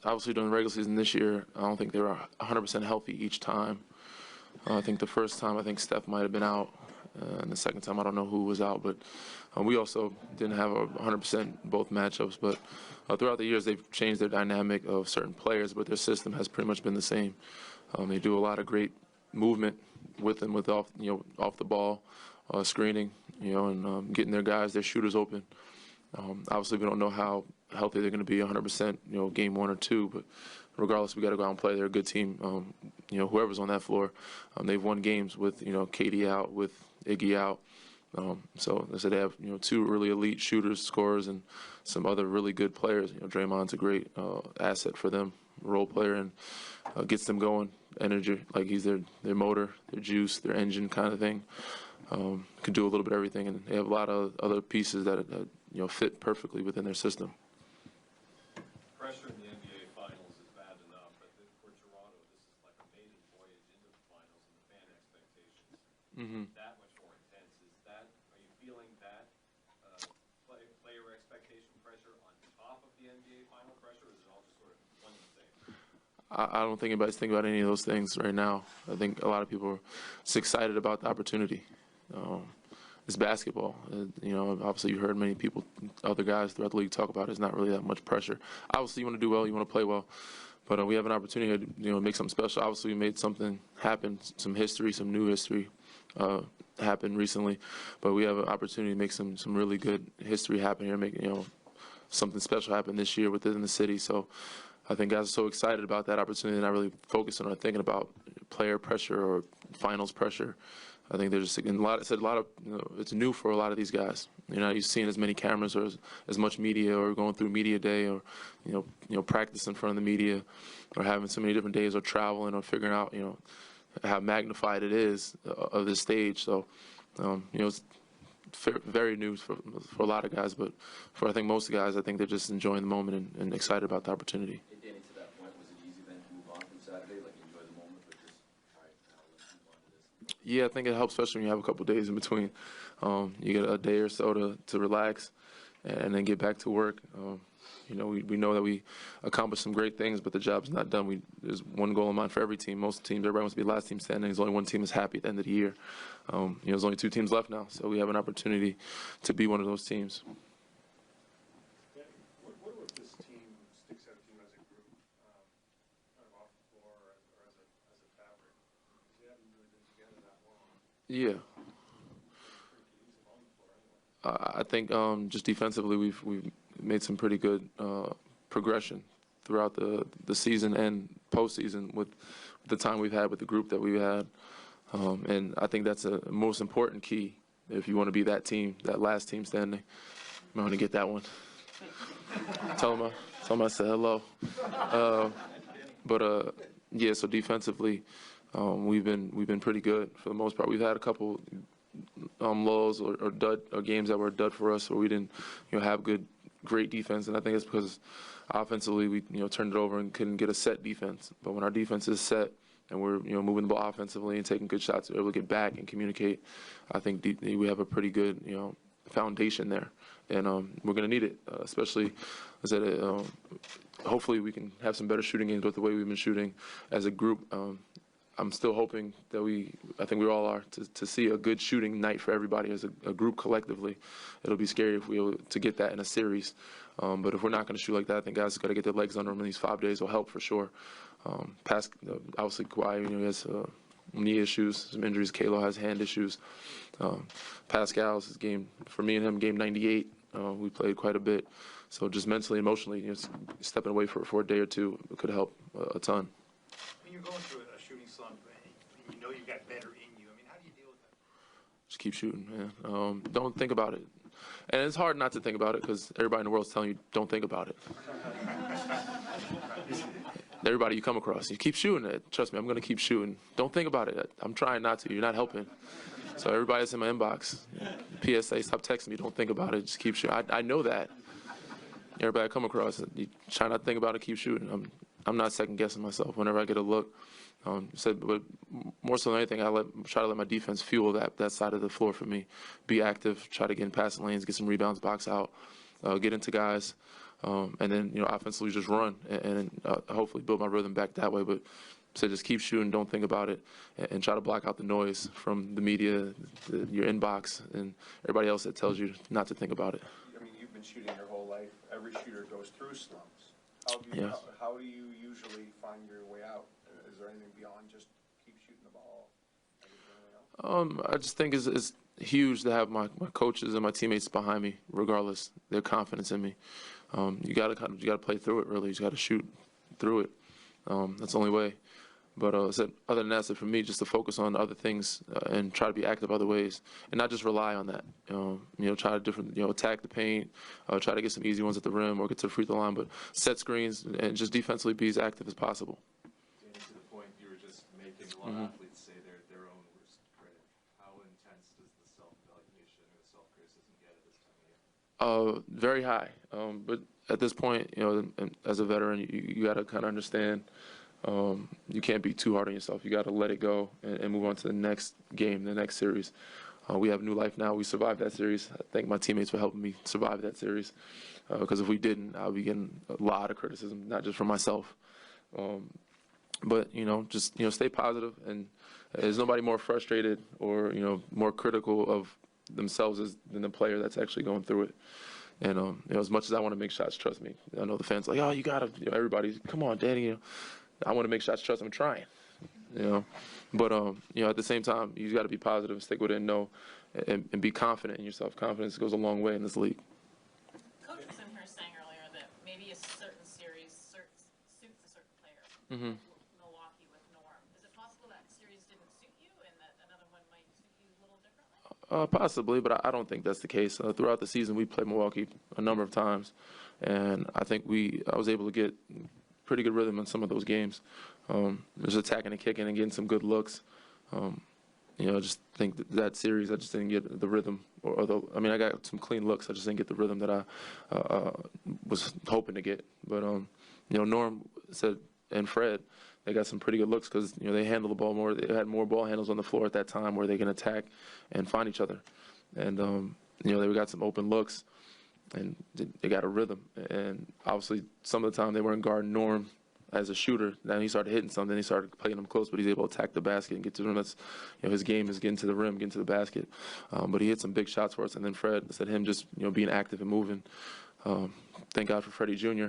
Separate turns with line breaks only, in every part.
obviously during the regular season this year, I don't think they were 100% healthy each time. I think the first time, I think Steph might have been out. And the second time, I don't know who was out. But we also didn't have 100% both matchups. But throughout the years, they've changed their dynamic of certain players, but their system has pretty much been the same. They do a lot of great movement with and without, off the ball, screening, and getting their guys, their shooters open. Obviously, we don't know how healthy they're going to be 100%, game 1 or 2, but regardless, we got to go out and play. They're a good team. Whoever's on that floor, they've won games with, KD out, with Iggy out. So they said they have, 2 really elite shooters, scorers, and some other really good players. Draymond's a great asset for them, role player, and gets them going. Energy, like he's their motor, their juice, their engine kind of thing. Can do a little bit of everything, and they have a lot of other pieces that fit perfectly within their system.
Pressure in the NBA Finals is bad enough, but for Toronto, this is like a maiden voyage into the finals, and the fan expectations that much more intense. Are you feeling that player expectation pressure on top of the NBA final pressure, or is it all just sort of one and the same?
I don't think anybody's thinking about any of those things right now. I think a lot of people are just excited about the opportunity. It's basketball. Obviously you heard many people, other guys throughout the league talk about it. It's not really that much pressure. Obviously you want to do well, you want to play well, but we have an opportunity to make something special. Obviously we made something happen, some history, some new history happen recently, but we have an opportunity to make some really good history happen here, make something special happen this year within the city. So I think guys are so excited about that opportunity, they're not really focusing on thinking about player pressure or finals pressure. I think they're just it's new for a lot of these guys. You're not used to seeing as many cameras or as much media, or going through media day, or practice in front of the media, or having so many different days, or traveling, or figuring out how magnified it is of this stage. So it's very new for a lot of guys, but for I think most guys, I think they're just enjoying the moment and excited about the opportunity.
Danny, to that point, was it easy then to move on from Saturday, like enjoy the moment, but just all right, now let's move on to this?
Yeah, I think it helps, especially when you have a couple of days in between. You get a day or so to relax and then get back to work. We know that we accomplished some great things, but the job's not done. There's one goal in mind for every team. Most teams, everybody wants to be last team standing. There's only one team that's happy at the end of the year. There's only 2 teams left now, so we have an opportunity to be one of those teams.
What about this team sticks out to you as a group, kind of off the floor or as a fabric? They haven't really been together that long.
Yeah. I think just defensively, we've made some pretty good progression throughout the season and postseason with the time we've had with the group that we've had, and I think that's a most important key if you want to be that team, that last team standing. I'm going to get that one. Tell them I said hello. Yeah. So defensively, we've been pretty good for the most part. We've had a couple lulls or dud or games that were a dud for us, where we didn't have great defense, and I think it's because offensively we turned it over and couldn't get a set defense. But when our defense is set and we're moving the ball offensively and taking good shots, we're able to get back and communicate. I think we have a pretty good foundation there, and we're going to need it, especially as hopefully we can have some better shooting games with the way we've been shooting as a group. I'm still hoping that I think we all are, to see a good shooting night for everybody as a group collectively. It'll be scary if we were to get that in a series. But if we're not going to shoot like that, I think guys got to get their legs under them, and these 5 days will help for sure. Obviously, Kawhi, he has knee issues, some injuries. Kalo has hand issues. Pascal's his game, for me and him, game 98. We played quite a bit. So just mentally, emotionally, stepping away for a day or two could help a ton.
When you're going through a shooting slump, and you got better in you, how do you deal with that?
Just keep shooting, man. Don't think about it. And it's hard not to think about it because everybody in the world's telling you, don't think about it. Everybody you come across, you keep shooting it. Trust me, I'm going to keep shooting. Don't think about it. I'm trying not to. You're not helping. So everybody that's in my inbox, PSA, stop texting me. Don't think about it. Just keep shooting. I know that. Everybody I come across, you try not to think about it, keep shooting. I'm not second-guessing myself whenever I get a look. But more so than anything, I try to let my defense fuel that side of the floor for me. Be active, try to get in passing lanes, get some rebounds, box out, get into guys. and then offensively just run and hopefully build my rhythm back that way. But so just keep shooting, don't think about it, and try to block out the noise from the media, your inbox, and everybody else that tells you not to think about it.
I mean, you've been shooting your whole life. Every shooter goes through slumps. How do you,
Yeah.
how do you usually find your way out? Is there anything beyond just keep shooting the ball? Is there anything else?
I just think it's huge to have my coaches and my teammates behind me, regardless, their confidence in me. You gotta play through it, really. You gotta shoot through it. That's the only way. But other than that, for me, just to focus on other things and try to be active other ways, and not just rely on that. Try to attack the paint, try to get some easy ones at the rim or get to the free throw line, but set screens and just defensively be as active as possible.
Danny, to the point you were just making, a lot of athletes say they're their own worst critic. How intense does the self-evaluation or the self-criticism get at this time of year?
Very high. But at this point, as a veteran, you got to kind of understand. You can't be too hard on yourself. You got to let it go and move on to the next game, the next series. We have a new life now. We survived that series. I thank my teammates for helping me survive that series. Because if we didn't, I would be getting a lot of criticism, not just from myself. But just stay positive. And there's nobody more frustrated or more critical of themselves than the player that's actually going through it. And as much as I want to make shots, trust me, I know the fans like, oh, you gotta, everybody, come on, Danny. I want to make shots, trust I'm trying. But at the same time, you got to be positive, stick with it, and know, and be confident in yourself. Confidence goes a long way in this league.
Coach was in here saying earlier that maybe a certain series suits a certain player. Milwaukee with Norm. Is it possible that series didn't suit you, and that another one might suit you a little differently?
Possibly, but I don't think that's the case. Throughout the season, we played Milwaukee a number of times, and I think I was able to get pretty good rhythm in some of those games. Just attacking and kicking and getting some good looks. I just think that series, I just didn't get the rhythm. I got some clean looks. I just didn't get the rhythm that I was hoping to get. But Norm said, and Fred, they got some pretty good looks because they handle the ball more. They had more ball handles on the floor at that time where they can attack and find each other. And they got some open looks. And they got a rhythm. And obviously, some of the time they weren't guarding Norm as a shooter. Then he started hitting something. He started playing them close, but he's able to attack the basket and get to the rim. That's his game is getting to the rim, getting to the basket. But he hit some big shots for us. And then Fred said him just being active and moving. Thank God for Freddie Jr.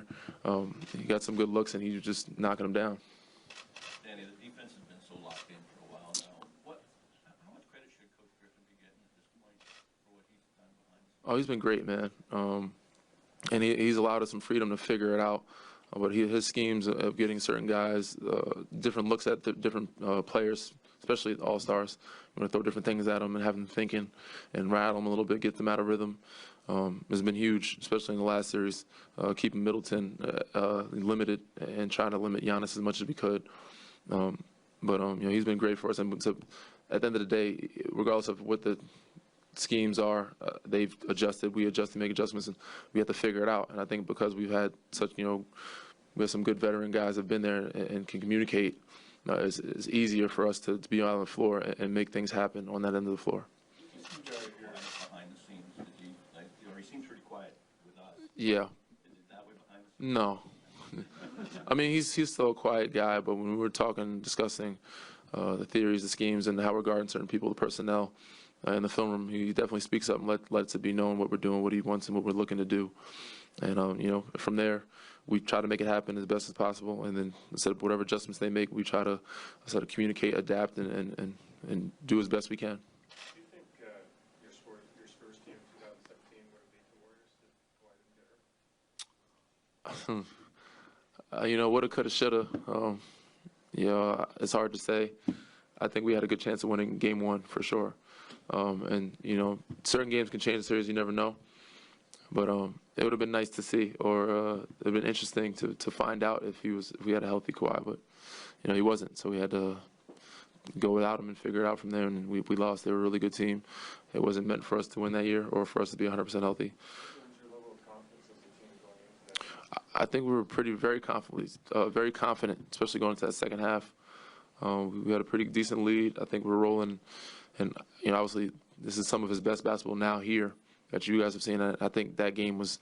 He got some good looks and he was just knocking them down.
Danny, the defense has been so locked in for a while now. How much credit should Coach Griffin be getting at this point for what he's done behind the scenes?
Oh, he's been great, man. And he's allowed us some freedom to figure it out. But his schemes of getting certain guys different looks at the different players, especially the all-stars. You want to throw different things at them and have them thinking and rattle them a little bit, get them out of rhythm. Has been huge, especially in the last series, keeping Middleton limited and trying to limit Giannis as much as we could. But he's been great for us. And so at the end of the day, regardless of what the schemes are, they've adjusted, we adjusted, make adjustments, and we have to figure it out. And I think because we've had such, we have some good veteran guys that have been there and can communicate, it's easier for us to be on the floor and make things happen on that end of the floor.
Behind the scenes, he seems pretty quiet with us.
Yeah.
Is it that way behind the scenes?
No. I mean, he's still a quiet guy, but when we were talking, discussing the theories, the schemes, and how we're guarding certain people, the personnel, in the film room, he definitely speaks up and lets it be known what we're doing, what he wants, and what we're looking to do. And from there, we try to make it happen as best as possible. And then instead of whatever adjustments they make, we try to sort of communicate, adapt, and do as best we can.
Do you think your Spurs team in 2017 would have beat the Warriors if Kawhi didn't get hurt?
Woulda, coulda, shoulda. It's hard to say. I think we had a good chance of winning game one for sure. And certain games can change the series. You never know. But it would have been nice to see, or it would have been interesting to find out if we had a healthy Kawhi. But he wasn't, so we had to go without him and figure it out from there. And we lost. They were a really good team. It wasn't meant for us to win that year or for us to be 100% healthy.
What was your level of confidence as a team going into that?
I think we were very confident, especially going into that second half. We had a pretty decent lead. I think we're rolling. And, obviously, this is some of his best basketball now here that you guys have seen. I think that game was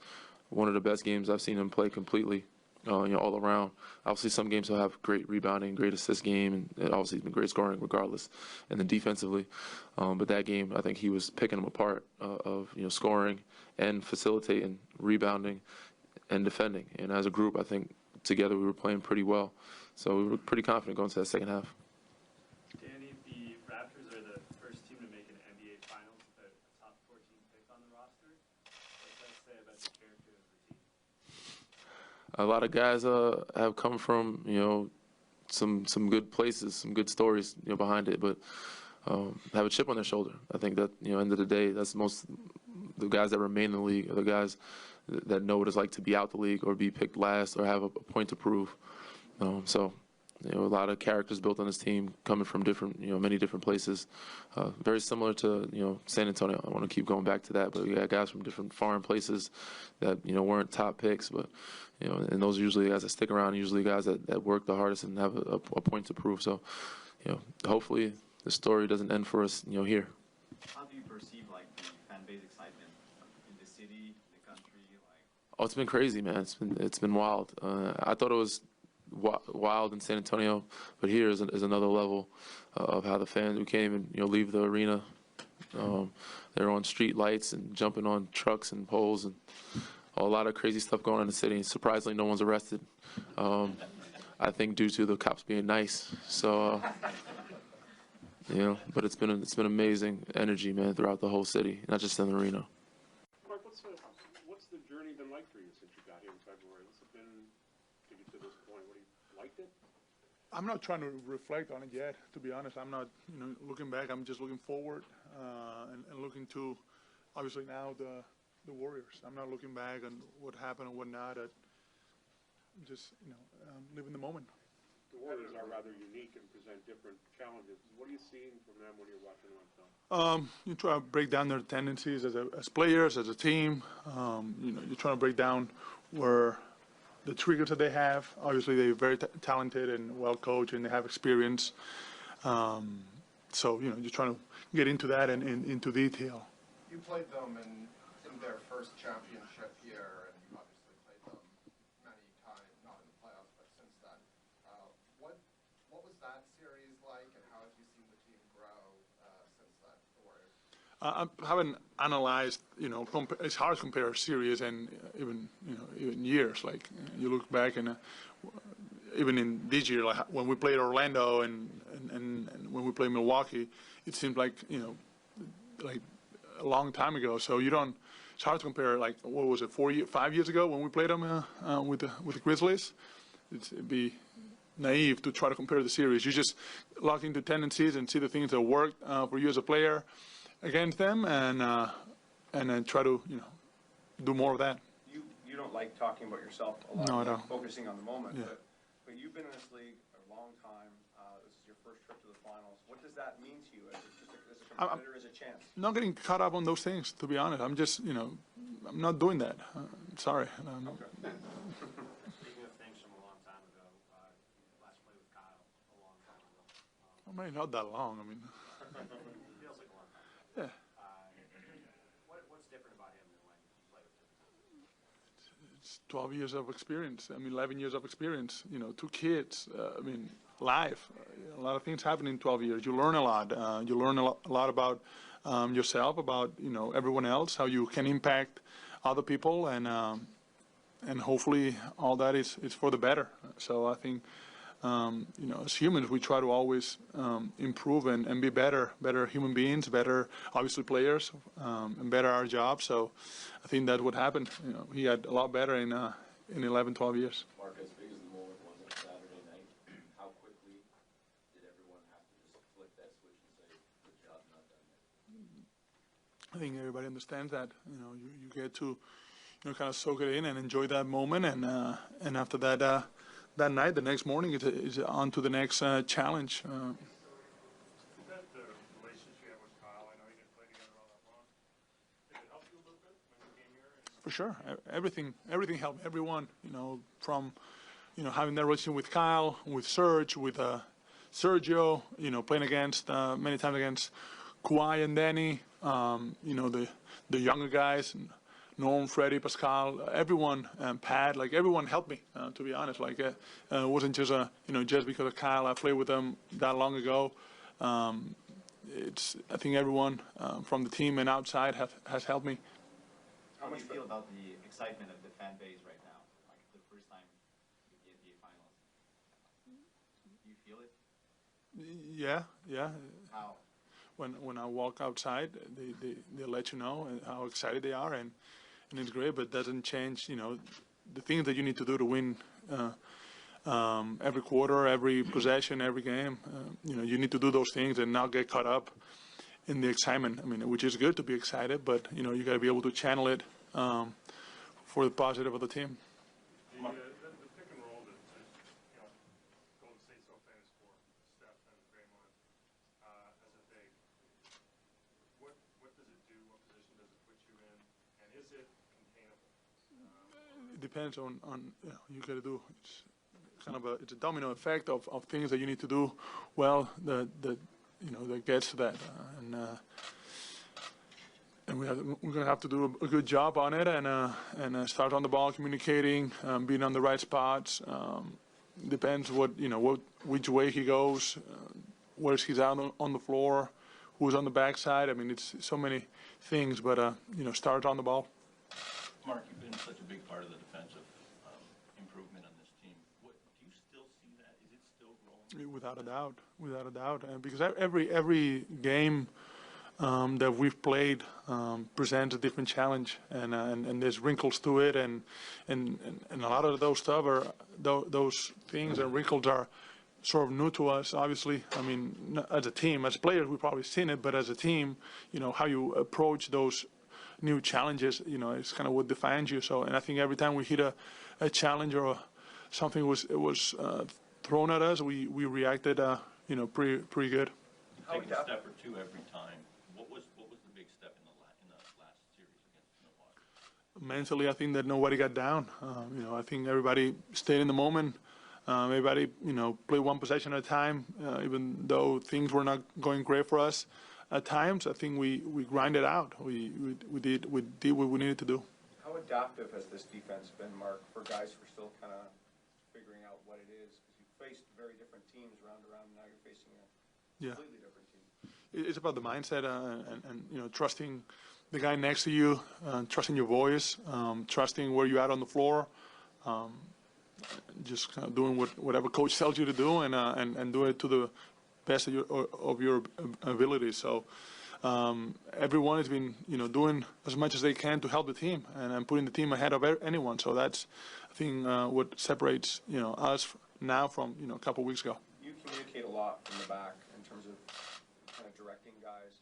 one of the best games I've seen him play completely. All around. Obviously, some games he'll have great rebounding, great assist game, and obviously he's been great scoring regardless. And then defensively, but that game I think he was picking them apart of scoring and facilitating, rebounding, and defending. And as a group, I think together we were playing pretty well. So we were pretty confident going to that second half.
Danny, the Raptors are the first team to make an NBA Finals with a top 14 pick on the roster. What's that say about the character of the team?
A lot of guys have come from some good places, some good stories behind it, but have a chip on their shoulder. I think that end of the day, that's the guys that remain in the league are the guys that know what it's like to be out the league or be picked last or have a point to prove. So a lot of characters built on this team coming from many different places. Very similar to San Antonio. I want to keep going back to that, but we got guys from different foreign places that weren't top picks, but and those are usually guys that stick around. Usually guys that work the hardest and have a point to prove. So hopefully the story doesn't end for us here.
How do you perceive the fan base excitement in the city, the country?
Oh, it's been crazy, man. It's been wild. I thought it was wild in San Antonio, but here is another level of how the fans, we can't even leave the arena. They're on street lights and jumping on trucks and poles and a lot of crazy stuff going on in the city. Surprisingly, no one's arrested. I think due to the cops being nice. So but it's been amazing energy, man, throughout the whole city, not just in the arena.
Marc, what's the journey been like for you since you got here in February? What's it been to get to this point? What do you liked it?
I'm not trying to reflect on it yet, to be honest. I'm not, looking back. I'm just looking forward and looking to, obviously now the Warriors. I'm not looking back on what happened and what not. I'm just, living the moment.
The Warriors are rather unique and present different challenges. What are you seeing from them when you're watching them on film?
You try to break down their tendencies as players, as a team. You're trying to break down where the triggers that they have. Obviously, they're very talented and well coached, and they have experience. So you're trying to get into that and into detail.
You played them in their first championship here, and you obviously played them many times, not in the playoffs, but since then. What was that series like, and how have you seen the team grow since then, the Warriors?
I haven't analyzed, it's hard to compare series and even years. Like you look back and even in this year, like when we played Orlando and when we played Milwaukee, it seemed like like a long time ago. So it's hard to compare. Like what was it, 5 years ago when we played them with the Grizzlies? It'd be naive to try to compare the series. You just lock into tendencies and see the things that worked for you as a player against them, and then try to do more of that.
You don't like talking about yourself a lot.
No, I don't.
Focusing on the moment.
Yeah.
But you've been in this league a long time. This is your first trip to the finals. What does that mean to you as a competitor, as a chance?
Not getting caught up on those things, to be honest. I'm just I'm not doing that. Sorry.
Okay.
Speaking of things from a long time ago, you last played with Kyle a long time ago.
Maybe not that long. I mean,
Feels like a long time ago.
yeah.
What's different about him than when you played with him?
It's 12 years of experience. 11 years of experience. 2 kids. Life. A lot of things happen in 12 years. You learn a lot. You learn a lot about yourself, about everyone else, how you can impact other people, and hopefully all that is for the better. So I think as humans, we try to always improve and be better human beings, better, obviously, players, and better our job. So I think that's what happened. He got a lot better in 11, 12 years.
Marc, as big as the moment was on Saturday night, how quickly did everyone have to just flip that switch and say, good job, not done yet?
I think everybody understands that. You get to kind of soak it in and enjoy that moment, and after that that night, the next morning, it's on to the next challenge.
Is that the relationship you have with Kyle? I know you didn't play together all that long. Did it help you a little bit when you came here?
For sure, everything helped. Everyone, from having that relationship with Kyle, with Serge, with Sergio, playing against many times against Kawhi and Danny, the younger guys, Norm, Freddie, Pascal, everyone, Pat, like everyone helped me, to be honest. Like it wasn't just just because of Kyle. I played with them that long ago. I think everyone from the team and outside has helped me.
How do you feel about the excitement of the fan base right now? Like the first time with the NBA Finals. Do you feel it?
Yeah.
How?
When I walk outside, they let you know how excited they are, and it's great. But it doesn't change, the things that you need to do to win every quarter, every possession, every game. You need to do those things and not get caught up in the excitement. I mean, which is good to be excited, but you got to be able to channel it for the positive of the team.
The pick and roll that Golden State's so famous for, Steph and Draymond, as a big, what does it do? What position does it put you in? And is it containable?
It depends on you got to do. It's kind of it's a domino effect of things that you need to do well that gets to that, and we're gonna have to do a good job on it, and start on the ball, communicating, being on the right spots. Depends which way he goes, where he's out on the floor, who's on the backside. I mean, it's so many things, but start on the ball.
Marc, you've been such a big part of the defensive improvement on this team. Do you still see that? Is it still growing?
Without a doubt, and because every game that we've played presents a different challenge, and there's wrinkles to it, and a lot of those stuff are those things and wrinkles are sort of new to us. Obviously, I mean, as a team, as players, we've probably seen it, but as a team, how you approach those new challenges, it's kind of what defines you. So, and I think every time we hit a challenge or something was thrown at us, we reacted, pretty good.
Take a step or two every time. What was the big step in the last series against Milwaukee?
Mentally, I think that nobody got down. I think everybody stayed in the moment. Everybody, played one possession at a time, even though things were not going great for us at times. I think we grinded out. We did what we needed to do.
How adaptive has this defense been, Marc, for guys who are still kind of figuring out what it is? Because you've faced very different teams round around, and now you're facing a completely different team.
It's about the mindset and trusting the guy next to you, trusting your voice, trusting where you're at on the floor, just kind of doing whatever coach tells you to do, and do it to the best of your ability. So everyone has been doing as much as they can to help the team, and putting the team ahead of anyone. So that's, I think, what separates us now from a couple of weeks ago.
You communicate a lot from the back in terms of kind of directing guys.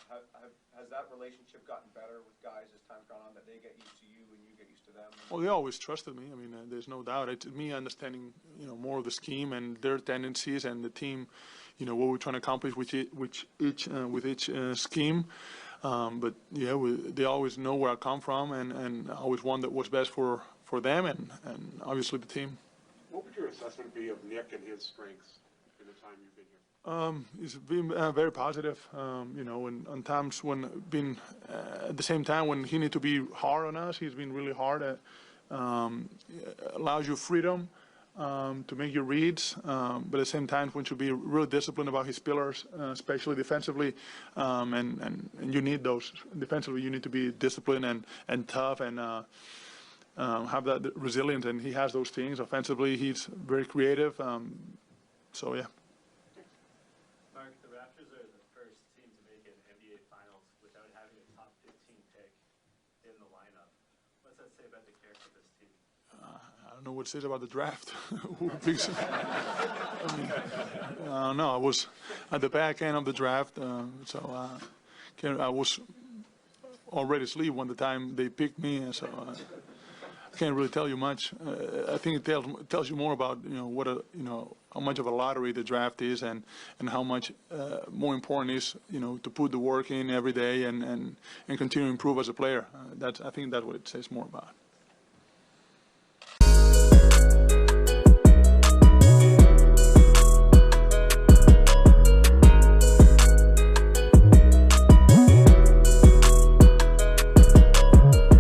Has that relationship gotten better with guys as time's gone on, that they get used to you and you get used to them?
Well, they always trusted me. I mean, there's no doubt. It's me understanding, more of the scheme and their tendencies, and the team, what we're trying to accomplish with each scheme. But yeah, they always know where I come from, and I always want what's best for them and obviously the team.
What would your assessment be of Nick and his strengths in the time you've been here?
It's been very positive, and on times when at the same time when he needs to be hard on us, he's been really hard at, allows you freedom to make your reads, but at the same time when should be really disciplined about his pillars, especially defensively, and you need those. Defensively, you need to be disciplined and tough, and have that resilience, and he has those things. Offensively, he's very creative, so yeah.
Marc, the Raptors are the first team to make an NBA Finals without having a top 15 pick in the lineup. What's that say about the character of this team?
I don't know what it says about the draft. Who picks it? I don't know. I was at the back end of the draft, so I was already asleep when the time they picked me, so I can't really tell you much. I think it tells you more about how much of a lottery the draft is, and how much more important is to put the work in every day and continue to improve as a player. I think that's what it says more about.